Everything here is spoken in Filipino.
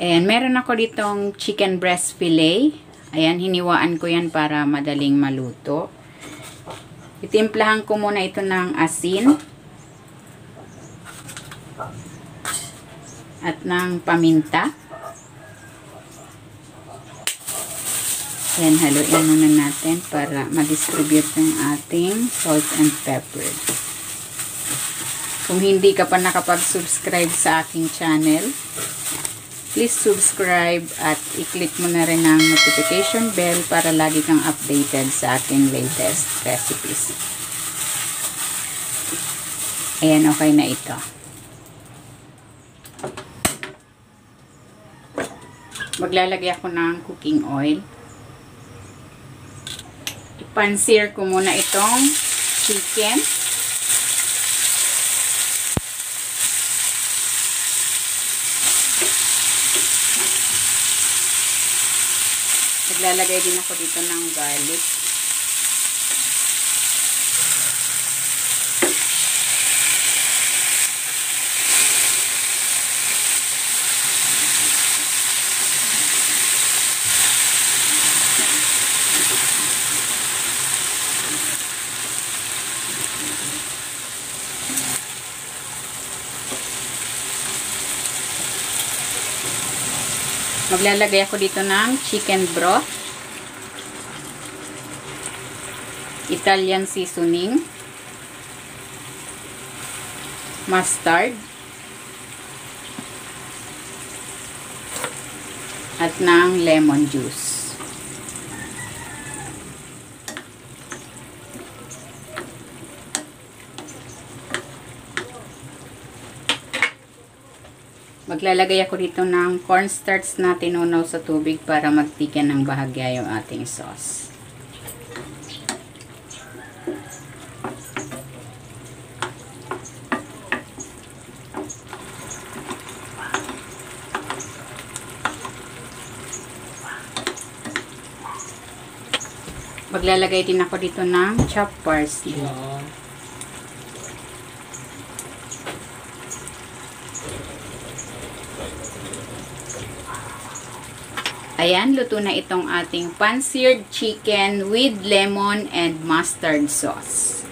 And meron ako ditong chicken breast fillet. Ayan, hiniwaan ko yan para madaling maluto. Itimplahan ko muna ito ng asin. At ng paminta. Ayan, haluin muna natin para ma-distribute yung ating salt and pepper. Kung hindi ka pa nakapag-subscribe sa aking channel, please subscribe at i-click mo na rin ang notification bell para lagi kang updated sa aking latest recipes. Ayan, okay na ito. Maglalagay ako ng cooking oil. Ipan-sear ko muna itong chicken. Maglalagay din ako dito ng garlic. Maglalagay ako dito ng chicken broth, Italian seasoning, mustard, at ng lemon juice. Maglalagay ako dito ng cornstarch na tinunaw sa tubig para magtikan ng bahagya yung ating sauce. Maglalagay din ako dito ng chopped parsley. Ayan, luto na itong ating pan-seared chicken with lemon and mustard sauce.